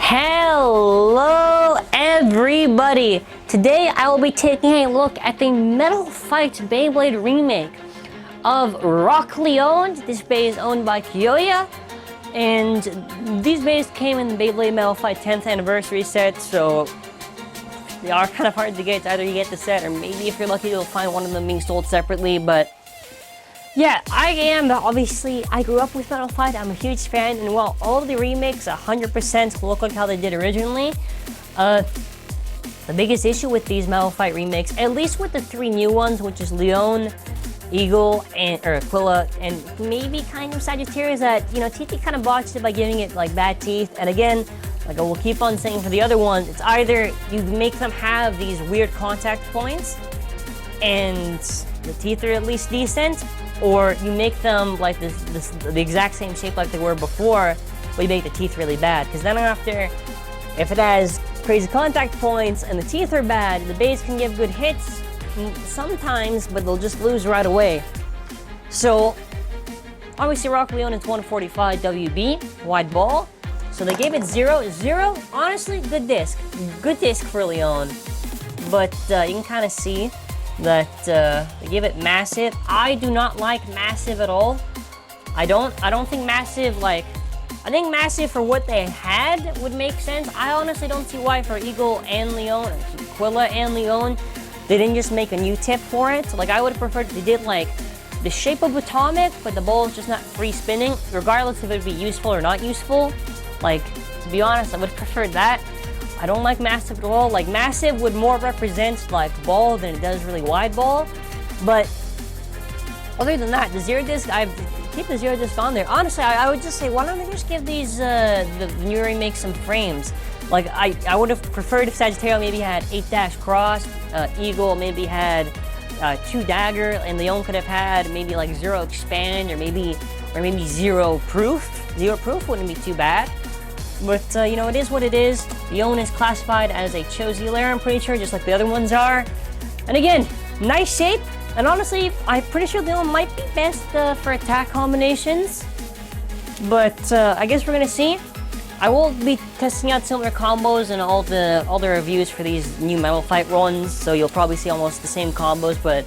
Hello everybody! Today I will be taking a look at the Metal Fight Beyblade remake of Rock Leone. This bay is owned by Kyoya, and these bays came in the Beyblade Metal Fight 10th anniversary set, so they are kind of hard to get. Either you get the set, or maybe if you're lucky you'll find one of them being sold separately. But yeah, obviously, I grew up with Metal Fight. I'm a huge fan, and while all of the remakes 100% look like how they did originally, the biggest issue with these Metal Fight remakes, at least with the three new ones, which is Leone, Eagle, and Aquila, and maybe kind of Sagittarius, that, you know, TT kind of botched it by giving it like bad teeth. And again, like I will keep on saying for the other ones, it's either you make them have these weird contact points and the teeth are at least decent, or you make them like the exact same shape like they were before, but you make the teeth really bad. Because then after, if it has crazy contact points and the teeth are bad, the bays can give good hits sometimes, but they'll just lose right away. So obviously Rock Leone is 145 WB, wide ball. So they gave it 0. 0, honestly, good disc for Leone. But you can kind of see that they give it massive. I do not like massive at all. I don't think massive, like, I think massive for what they had would make sense. I honestly don't see why for Eagle and Leone, Aquila and Leone, they didn't just make a new tip for it. Like, I would have preferred they did like the shape of Atomic, but the ball is just not free spinning, regardless if it would be useful or not useful. Like, to be honest, I would have preferred that. I don't like massive at all. Like, massive would more represent like ball than it does really wide ball. But other than that, the zero disc, I keep the zero disc on there. Honestly, I would just say, why don't they just give these the new remake some frames? Like, I would have preferred if Sagittarius maybe had 8- cross, Eagle maybe had 2 dagger, and Leone could have had maybe like 0 expand, or maybe 0 proof. 0 proof wouldn't be too bad. But, you know, it is what it is. Leone is classified as a Chozy layer, I'm pretty sure, just like the other ones are. And again, nice shape. And honestly, I'm pretty sure Leone might be best for attack combinations. But I guess we're gonna see. I will be testing out similar combos and all the reviews for these new Metal Fight runs. So you'll probably see almost the same combos, but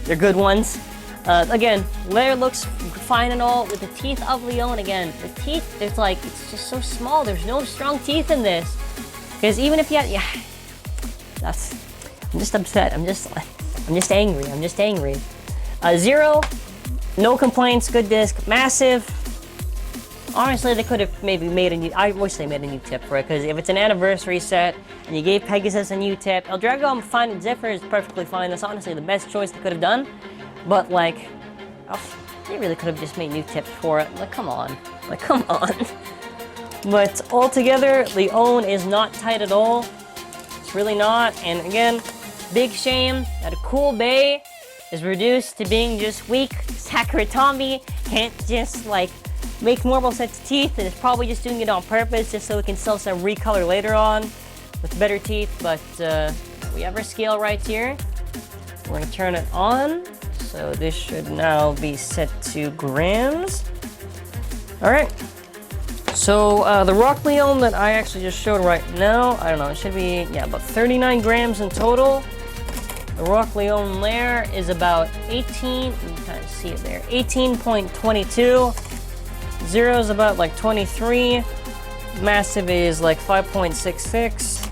they're good ones. Again, layer looks fine and all, with the teeth of Leone. Again, the teeth, it's like, it's just so small. There's no strong teeth in this. Because even if you had, I'm just upset. I'm just angry. 0, no complaints, good disc. Massive, honestly, they could have maybe made a new, I wish they made a new tip for it, because if it's an anniversary set and you gave Pegasus a new tip, L-Drago, I'm fine, and Zephyr is perfectly fine. That's honestly the best choice they could have done. But like, they really could have just made new tips for it. Like, come on. But altogether, Leone is not tight at all. It's really not. And again, big shame that a cool bay is reduced to being just weak. Takara Tomy can't just like make normal sets of teeth, and is probably just doing it on purpose just so we can sell some recolor later on with better teeth. But we have our scale right here. We're gonna turn it on. So this should now be set to grams. All right. So the Rock Leone that I actually just showed right now, I don't know, it should be, yeah, about 39 grams in total. The Rock Leone layer is about 18, you can kind of see it there, 18.22. 0 is about like 23. Massive is like 5.66.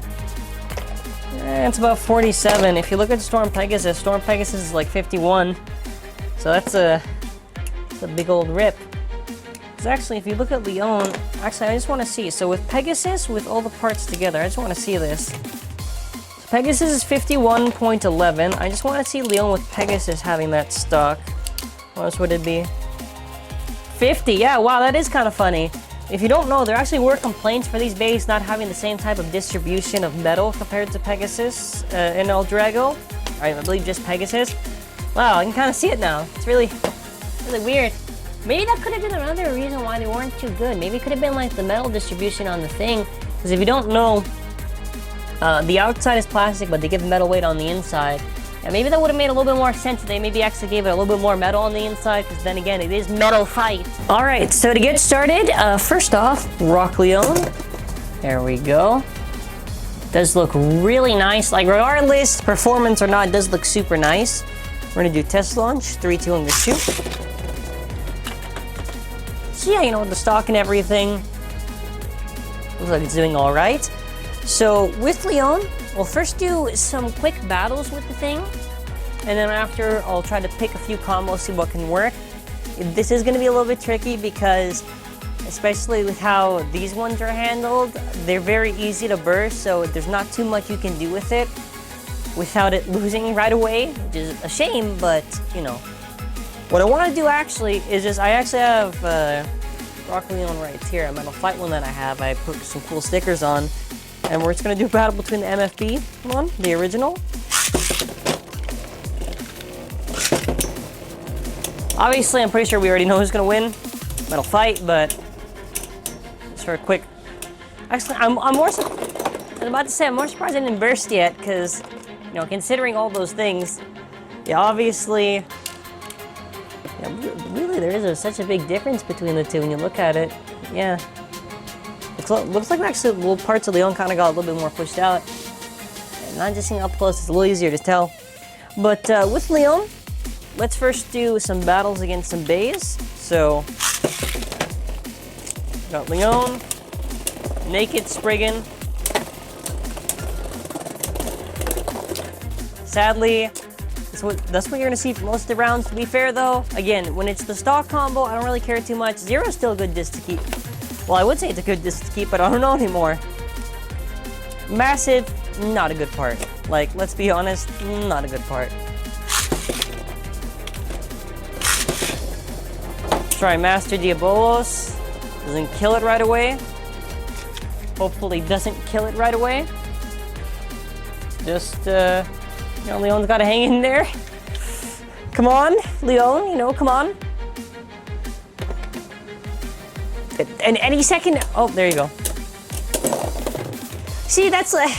It's about 47. If you look at Storm Pegasus is like 51. So that's a big old rip. Because actually, if you look at Leone, actually, I just want to see. So with Pegasus, with all the parts together, I just want to see this. So Pegasus is 51.11. I just want to see Leone with Pegasus having that stock. What else would it be? 50. Yeah, wow, that is kind of funny. If you don't know, there actually were complaints for these bays not having the same type of distribution of metal compared to Pegasus and L-Drago. I believe just Pegasus. Wow, I can kind of see it now. It's really weird. Maybe that could have been another reason why they weren't too good. Maybe it could have been like the metal distribution on the thing. Because if you don't know, the outside is plastic, but they give metal weight on the inside. Yeah, maybe that would have made a little bit more sense if they maybe actually gave it a little bit more metal on the inside, because then again, it is Metal Fight. Alright, so to get started, first off, Rock Leone. There we go. Does look really nice. Like, regardless, performance or not, it does look super nice. We're gonna do test launch. 3, 2, and shoot. So yeah, you know, the stock and everything. Looks like it's doing all right. So with Leon, we'll first do some quick battles with the thing. And then after, I'll try to pick a few combos, see what can work. This is gonna be a little bit tricky because especially with how these ones are handled, they're very easy to burst, so there's not too much you can do with it without it losing right away, which is a shame, but, you know. What I want to do actually is just, I actually have Rock Leone right here, a Metal Fight one that I have. I put some cool stickers on, and we're just going to do a battle between the MFB one, the original. Obviously, I'm pretty sure we already know who's going to win, Metal Fight, but for a quick, actually, I'm about to say I'm more surprised I didn't burst yet, because, you know, considering all those things, yeah, obviously, yeah, really there is such a big difference between the two when you look at it. Yeah, looks like actually little parts of Leon kind of got a little bit more pushed out, and not just seeing up close, it's a little easier to tell. But with Leon, let's first do some battles against some beys. So got Leon, Naked Spriggan. Sadly, that's what you're gonna see for most of the rounds. To be fair though, again, when it's the stock combo, I don't really care too much. Zero's still a good disc to keep. Well, I would say it's a good disc to keep, but I don't know anymore. Massive, not a good part. Like, let's be honest, not a good part. Try Master Diabolos. Doesn't kill it right away. Hopefully doesn't kill it right away. Just, you know, Leon's gotta hang in there. Come on, Leon, you know, come on. And any second, oh, there you go. See, that's like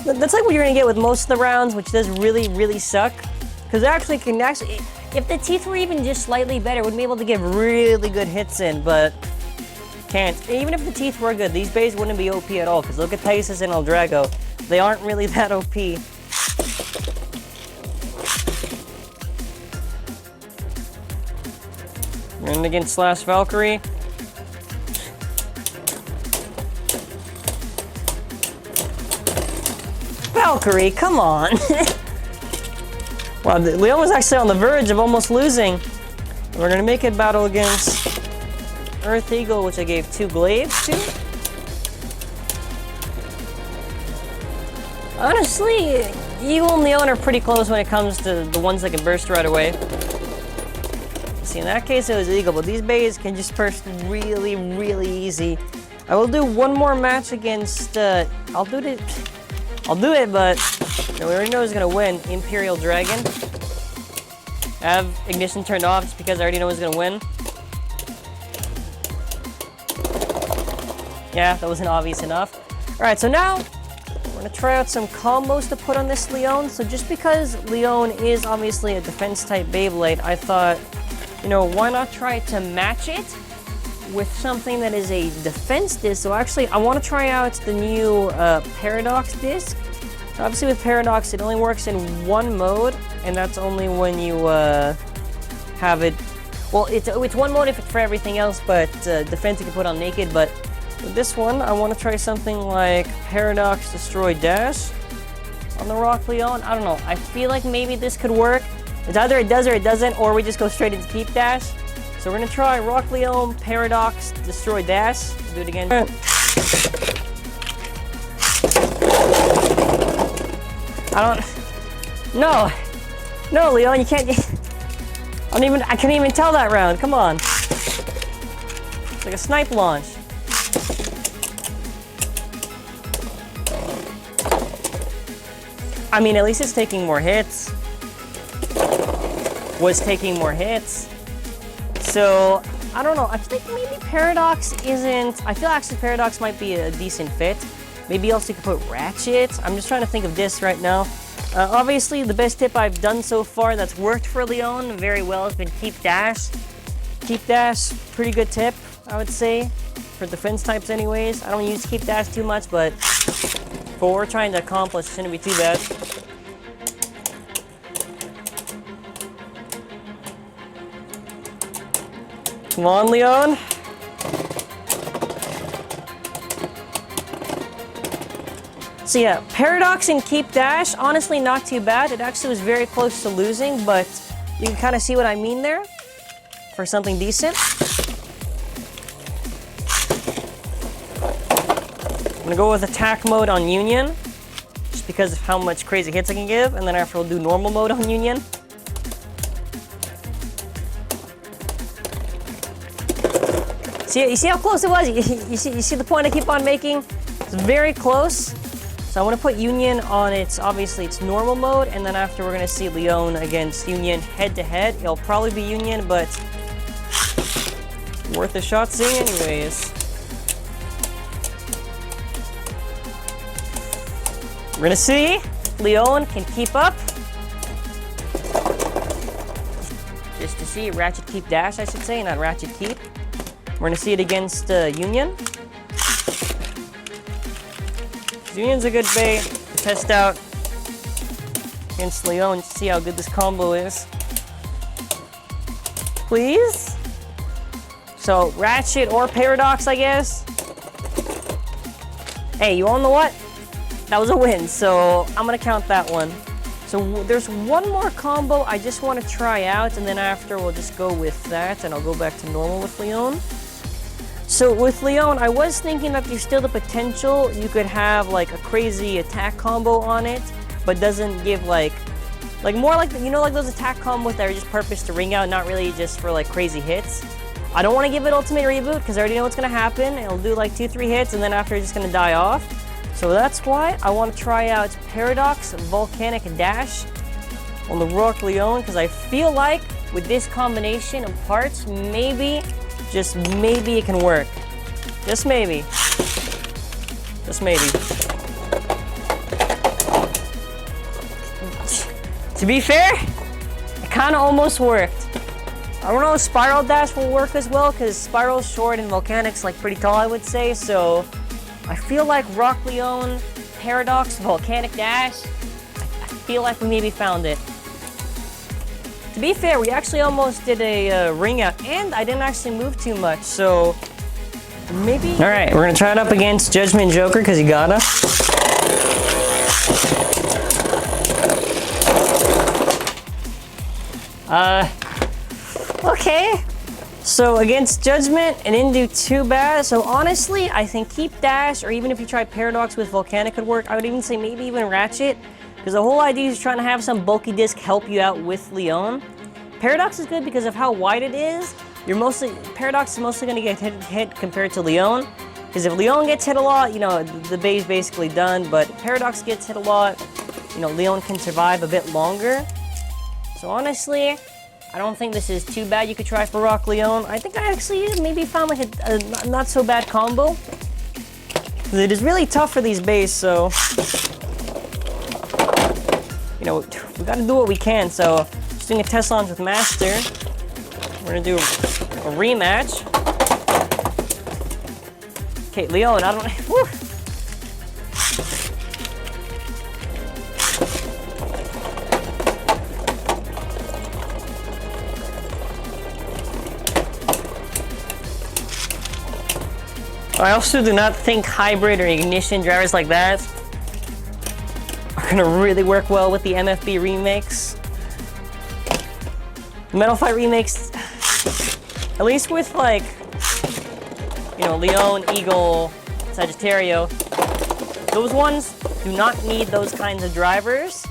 what you're gonna get with most of the rounds, which does really, really suck. Because actually, if the teeth were even just slightly better, we'd be able to get really good hits in, but can't. Even if the teeth were good, these beys wouldn't be OP at all, because look at Pegasus and L-Drago. They aren't really that OP. And against Slash Valkyrie. Valkyrie, come on! Wow, Leon was actually on the verge of almost losing. We're gonna make it battle against Earth Eagle, which I gave 2 glaives to. Honestly, Eagle and Leon are pretty close when it comes to the ones that can burst right away. See, in that case it was Eagle, but these beys can just burst really, really easy. I will do one more match against, I'll do it, but you know, we already know who's gonna win. Imperial Dragon. I have ignition turned off just because I already know who's gonna win. Yeah, that wasn't obvious enough. Alright, so now we're gonna try out some combos to put on this Leon. So just because Leon is obviously a defense type Beyblade, I thought, you know, why not try to match it with something that is a defense disc? So actually, I want to try out the new Paradox disc. So obviously with Paradox, it only works in one mode, and that's only when you have it. Well, it's one mode if it's for everything else, but defense you can put on naked. But with this one, I want to try something like Paradox Destroy Dash on the Rock Leone. I don't know. I feel like maybe this could work. It's either it does or it doesn't, or we just go straight into Keep Dash. So we're gonna try Rock Leone Paradox Destroy Dash. Do it again. No, Leon, you can't. I can't even tell that round. Come on. It's like a snipe launch. I mean, at least it's taking more hits. Was taking more hits. So, I don't know. I think maybe Paradox isn't. I feel actually Paradox might be a decent fit. Maybe also you could put Ratchet. I'm just trying to think of this right now. Obviously, the best tip I've done so far that's worked for Leon very well has been Keep Dash. Keep Dash, pretty good tip. I would say, for defense types anyways. I don't use keep dash too much, but for what we're trying to accomplish, it shouldn't be too bad. Come on, Leon. So yeah, Paradox and Keep Dash, honestly not too bad. It actually was very close to losing, but you can kind of see what I mean there for something decent. I'm gonna go with attack mode on Union, just because of how much crazy hits I can give, and then after we'll do normal mode on Union. See, you see how close it was? You see the point I keep on making? It's very close. So I'm gonna put Union on obviously its normal mode, and then after we're gonna see Leon against Union head to head. It'll probably be Union, but worth a shot seeing anyways. We're gonna see if Leon can keep up. Just to see, Ratchet Keep Dash I should say, not Ratchet Keep. We're gonna see it against Union. Union's a good bay to test out against Leon to see how good this combo is. Please? So, Ratchet or Paradox, I guess. Hey, you all know what? That was a win, so I'm gonna count that one. So there's one more combo I just want to try out, and then after we'll just go with that, and I'll go back to normal with Leon. So with Leon, I was thinking that there's still the potential you could have like a crazy attack combo on it, but doesn't give like more like, you know, like those attack combos that are just purpose to ring out, not really just for like crazy hits. I don't want to give it ultimate reboot because I already know what's going to happen. It'll do like 2-3 hits and then after it's just going to die off. So that's why I want to try out Paradox Volcanic Dash on the Rock Leone, because I feel like with this combination of parts, maybe, just maybe it can work. Just maybe. Just maybe. To be fair, it kind of almost worked. I don't know if Spiral Dash will work as well, because Spiral's short and Volcanic's like pretty tall, I would say, so I feel like Rock Leone, Paradox, Volcanic Dash, I feel like we maybe found it. To be fair, we actually almost did a ring out, and I didn't actually move too much, so maybe... Alright, we're gonna try it up against Judgment Joker, because you gotta. Okay. So against Judgment, it didn't do too bad. So honestly, I think Keep Dash, or even if you try Paradox with Volcanic could work. I would even say maybe even Ratchet, because the whole idea is trying to have some bulky disc help you out with Leon. Paradox is good because of how wide it is. Paradox is mostly going to get hit compared to Leon, because if Leon gets hit a lot, you know, the bay's basically done, but Paradox gets hit a lot, you know, Leon can survive a bit longer. So honestly, I don't think this is too bad. You could try for Rock Leone. I think I actually maybe found like a not so bad combo. It is really tough for these bays, so you know, we gotta do what we can. So just doing a test launch with Master. We're gonna do a rematch. Okay, Leon, I don't know. I also do not think hybrid or ignition drivers like that are gonna really work well with the MFB remakes. Metal Fight remakes, at least with like, you know, Leon, Eagle, Sagittario, those ones do not need those kinds of drivers,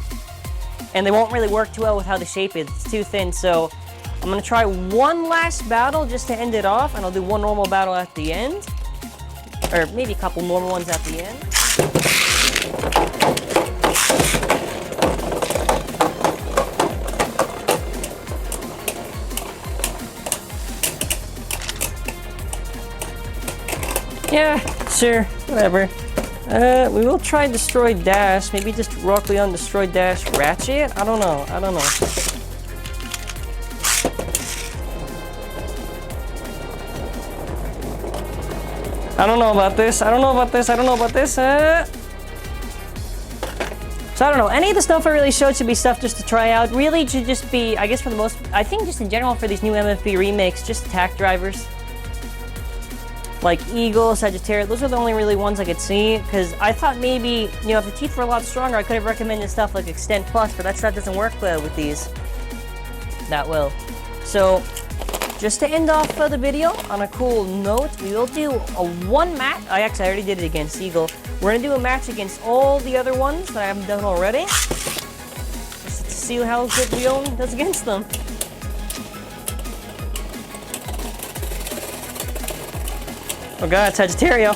and they won't really work too well with how the shape is. It's too thin, so I'm gonna try one last battle just to end it off, and I'll do one normal battle at the end. Or maybe a couple normal ones at the end. Yeah, sure, whatever. We will try Destroy Dash. Maybe just Rock Leone Destroy Dash Ratchet? I don't know. I don't know about this. I don't know about this. I don't know about this. So I don't know. Any of the stuff I really showed should be stuff just to try out. Really should just be, I guess for the most, I think just in general for these new MFB remakes, just attack drivers. Like Eagle, Sagittarius, those are the only really ones I could see. Because I thought maybe, you know, if the teeth were a lot stronger, I could have recommended stuff like Extend Plus, but that stuff doesn't work well with these. That will. So, just to end off the video on a cool note, we will do a one match. I already did it against Eagle. We're gonna do a match against all the other ones that I haven't done already. Just to see how good Leon does against them. Oh god, Sagittario.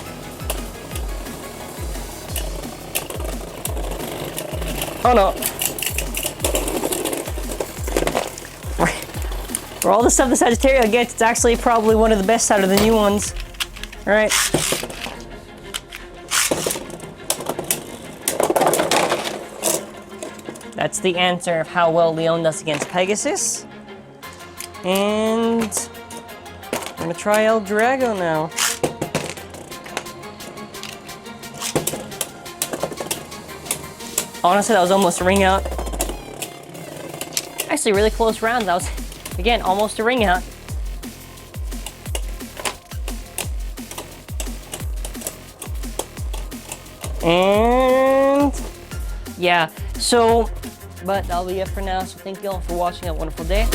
Oh no. For all the stuff the Sagittario gets, it's actually probably one of the best out of the new ones. Alright. That's the answer of how well Leon does against Pegasus. And I'm gonna try L-Drago now. Honestly, that was almost a ring out. Actually, really close rounds. That was, again, almost a ring out. And yeah, so, but that'll be it for now. So thank you all for watching. Have a wonderful day.